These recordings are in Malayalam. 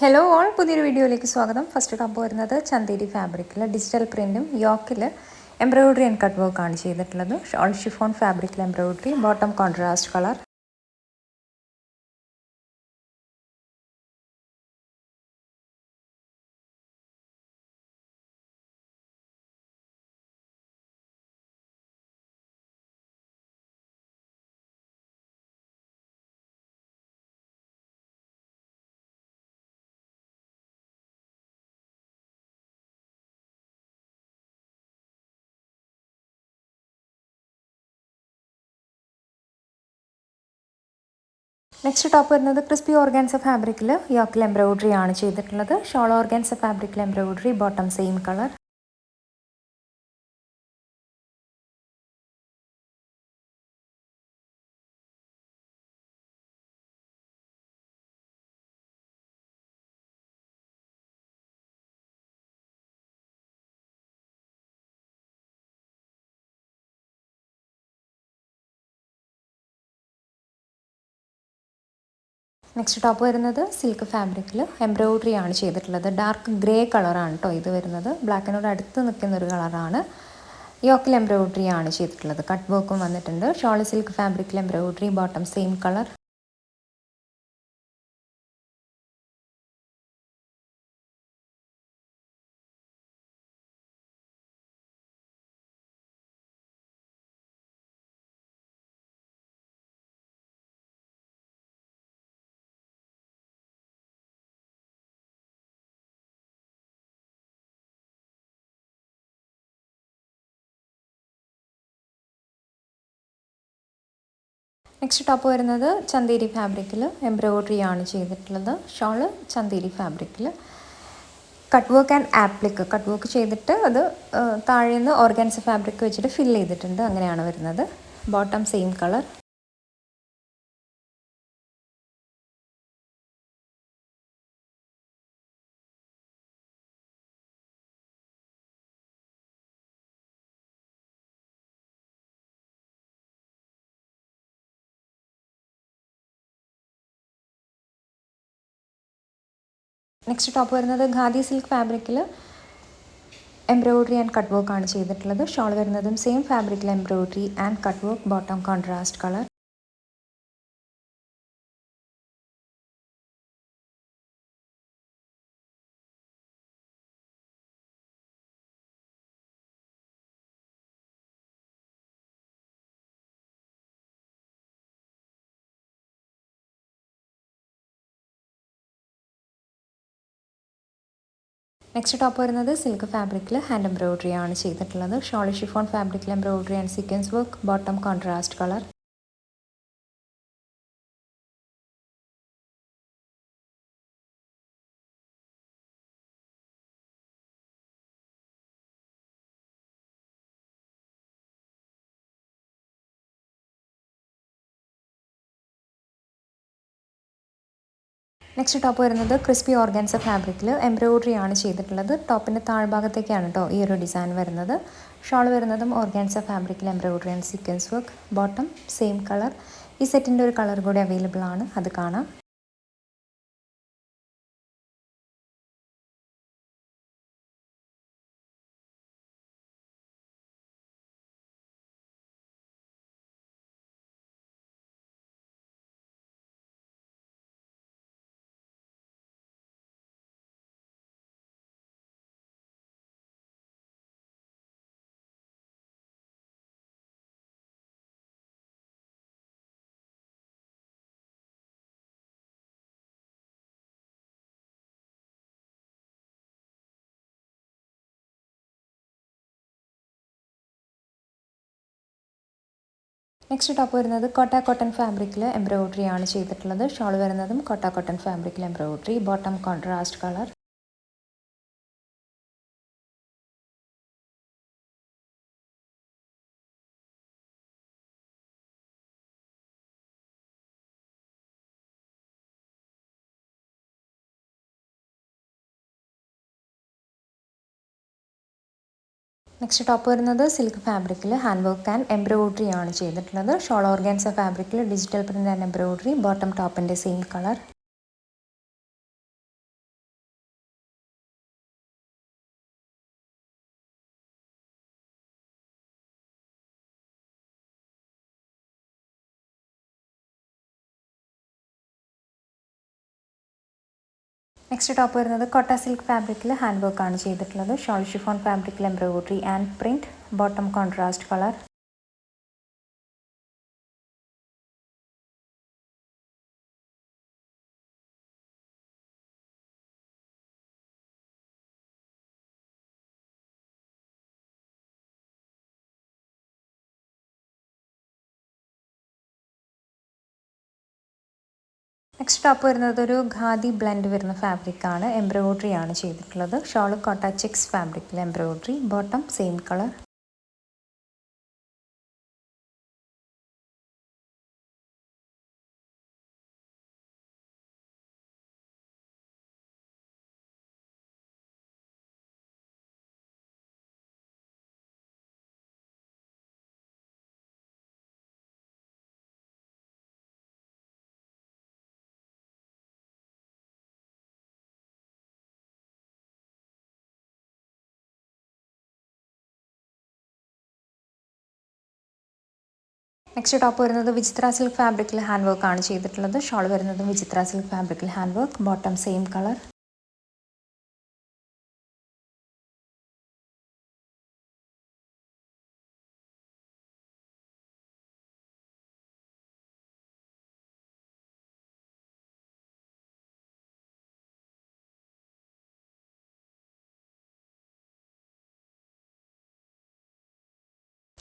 ഹലോ ഓൾ പുതിയൊരു വീഡിയോയിലേക്ക് സ്വാഗതം. ഫസ്റ്റ് ടോപ്പ് വരുന്നത് ചന്തേരി ഫാബ്രിക്കിൽ ഡിജിറ്റൽ പ്രിൻറ്റും യോക്കിൽ എംബ്രോയിഡറി ആൻഡ് കട്ട് വർക്കാണ് ചെയ്തിട്ടുള്ളത്. ഷോൾ ഷിഫോൺ ഫാബ്രിക്കിൽ embroidery, bottom contrast colour. Next top വരുന്നത് ക്രിസ്പി ഓർഗാൻസ ഫാബ്രിക്കിൽ യോക്കിൽ എംബ്രോയിഡറി ആണ് ചെയ്തിട്ടുള്ളത്. ഷോൾ ഓർഗാൻസ ഫാബ്രിക്കിൽ embroidery, bottom same colour. Next top വരുന്നത് സിൽക്ക് ഫാബ്രിക്കിൽ എംബ്രോയിഡറി ആണ് ചെയ്തിട്ടുള്ളത്. ഡാർക്ക് ഗ്രേ കളറാണ് കേട്ടോ ഇത് വരുന്നത്. ബ്ലാക്കിനോട് അടുത്ത് നിൽക്കുന്ന ഒരു കളറാണ്. യോക്കിൽ എംബ്രോയിഡറി ആണ് ചെയ്തിട്ടുള്ളത്. കട്ട് വർക്കും വന്നിട്ടുണ്ട്. ഷോൾ സിൽക്ക് ഫാബ്രിക്കിൽ embroidery, bottom same colour. Next top വരുന്നത് ചന്തേരി ഫാബ്രിക്കിൽ എംബ്രോയിഡറി ആണ് ചെയ്തിട്ടുള്ളത്. ഷോള് ചന്തേരി ഫാബ്രിക്കിൽ cut work and applique. Cut work ചെയ്തിട്ട് അത് താഴെ നിന്ന് ഓർഗാൻസ ഫാബ്രിക് വെച്ചിട്ട് ഫിൽ ചെയ്തിട്ടുണ്ട്. അങ്ങനെയാണ് വരുന്നത്. Bottom same colour. Next top വരുന്നത് ഖാദി സിൽക്ക് ഫാബ്രിക്കിൽ എംബ്രോയിഡറി ആൻഡ് കട്ട് വർക്ക് ആണ് ചെയ്തിട്ടുള്ളത്. ഷോൾ വരുന്നതും സെയിം ഫാബ്രിക്കിൽ embroidery and cut work, bottom contrast colour. Next top വരുന്നത് സിൽക്ക് ഫാബ്രിക്കിൽ ഹാൻഡ് എംബ്രോയിഡറി ആണ് ചെയ്തിട്ടുള്ളത്. ഷോൾ ഷിഫോൺ ഫാബ്രിക്കിൽ embroidery and sequence work, bottom contrast colour. Next top വരുന്നത് ക്രിസ്പി ഓർഗാൻസ ഫാബ്രിക്കിൽ എംബ്രോയിഡറി ആണ് ചെയ്തിട്ടുള്ളത്. ടോപ്പിൻ്റെ താഴ്ഭാഗത്തേക്കാണ് കേട്ടോ ഈ ഒരു ഡിസൈൻ വരുന്നത്. ഷോൾ വരുന്നതും ഓർഗാൻസ ഫാബ്രിക്കിൽ embroidery and sequence work, bottom same colour. ഈ സെറ്റിൻ്റെ ഒരു കളർ കൂടി അവൈലബിൾ ആണ്, അത് കാണാം. നെക്സ്റ്റ് ടോപ്പ് വരുന്നത് കോട്ട കോട്ടൺ ഫാബ്രിക്കിൽ എംബ്രോയിഡറി ആണ് ചെയ്തിട്ടുള്ളത്. ഷോൾ വരുന്നതും കോട്ട കോട്ടൺ ഫാബ്രിക്കിൽ embroidery, bottom contrast colour. Next top വരുന്നത് സിൽക്ക് ഫാബ്രിക്കിൽ ഹാൻഡ് വർക്ക് ആൻഡ് എംബ്രോയിഡറി ആണ് ചെയ്തിട്ടുള്ളത്. ഷോൾ ഓർഗാൻസ ഫാബ്രിക്കിൽ digital print and embroidery, bottom ടോപ്പിൻ്റെ സെയിം കളർ. നെക്സ്റ്റ് ടോപ്പ് വരുന്നത് കോട്ട സിൽക്ക് ഫാബ്രിക്കിൽ ഹാൻഡ് വർക്കാണ് ചെയ്തിട്ടുള്ളത്. ഷോൾ ഷിഫോൺ ഫാബ്രിക്കിൽ embroidery and print. Bottom contrast colour. Next top വരുന്നത് ഒരു ഖാദി ബ്ലെൻഡ് വരുന്ന ഫാബ്രിക്കാണ്. എംബ്രോയിഡറി ആണ് ചെയ്തിട്ടുള്ളത്. ഷോൾ കോട്ട ചെക്സ് ഫാബ്രിക്കിൽ embroidery. Bottom same colour. Next top വരുന്നത് വിചിത്ര സിൽക്ക് ഫാബ്രിക്കിൽ ഹാൻഡ് വർക്ക് ആണ് ചെയ്തിട്ടുള്ളത്. ഷോൾ വരുന്നതും വിചിത്ര സിൽക്ക് ഫാബ്രിക്കിൽ hand work. Bottom same colour.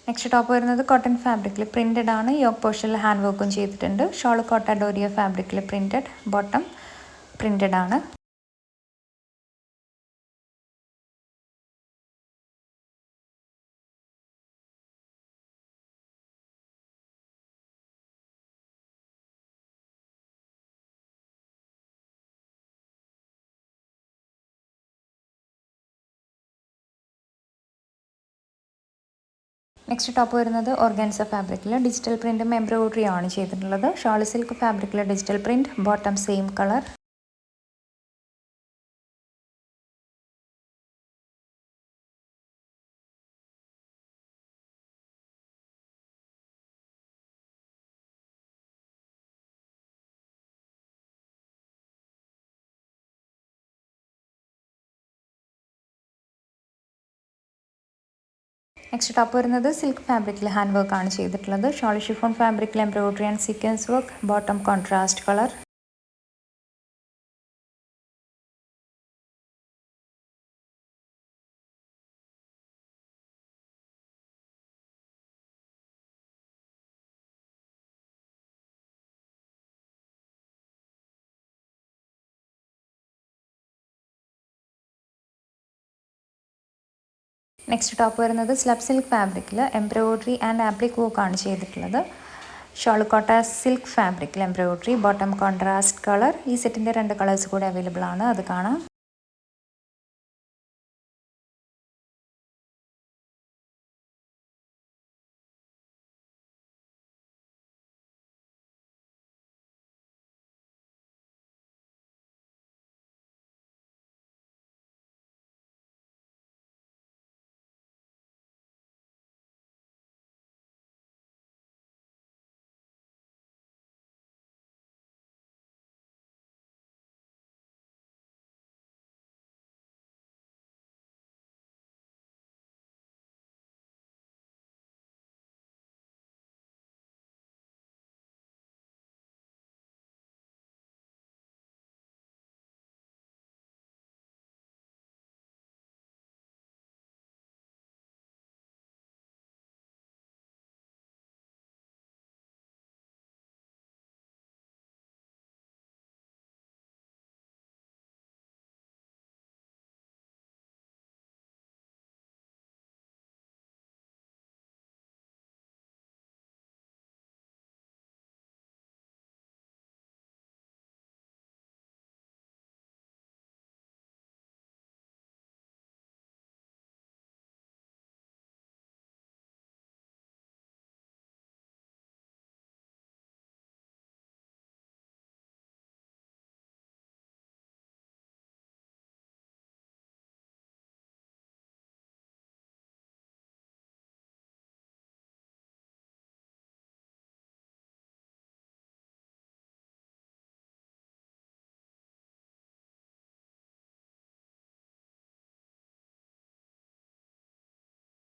Next top വരുന്നത് കോട്ടൺ ഫാബ്രിക്കിൽ പ്രിൻറ്റഡ് ആണ്. യോക്ക് പോർഷനിൽ ഹാൻഡ് വർക്കും ചെയ്തിട്ടുണ്ട്. ഷോൾ കോട്ട ഡോരിയ ഫാബ്രിക്കിൽ പ്രിൻറ്റഡ്. ബോട്ടം പ്രിൻറ്റഡ് ആണ്. നെക്സ്റ്റ് ടോപ്പ് വരുന്നത് ഓർഗാൻസ ഫാബ്രിക്കിൽ ഡിജിറ്റൽ പ്രിൻറ്റും എംബ്രോയിഡറി ആണ് ചെയ്തിട്ടുള്ളത്. ഷോൾ സിൽക്ക് ഫാബ്രിക്കിൽ digital print. Bottom same colour. Next top വരുന്നത് സിൽക്ക് ഫാബ്രിക്കിൽ ഹാൻഡ് വർക്ക് ആണ് ചെയ്തിട്ടുള്ളത്. ഷോൾ ഷിഫോൺ ഫാബ്രിക്കിൽ embroidery and sequence work. Bottom contrast colour. Next top വരുന്നത് സ്ലബ് സിൽക്ക് ഫാബ്രിക്കിൽ എംബ്രോയിഡറി ആൻഡ് ആപ്ലിക് വർക്ക് ആണ് ചെയ്തിട്ടുള്ളത്. ഷോൾ കോട്ട സിൽക്ക് ഫാബ്രിക്കിൽ എംബ്രോയിഡറി. Bottom contrast colour. ഈ സെറ്റിൻ്റെ 2 കളേഴ്സ് കൂടെ അവൈലബിൾ ആണ്. അത് കാണാം.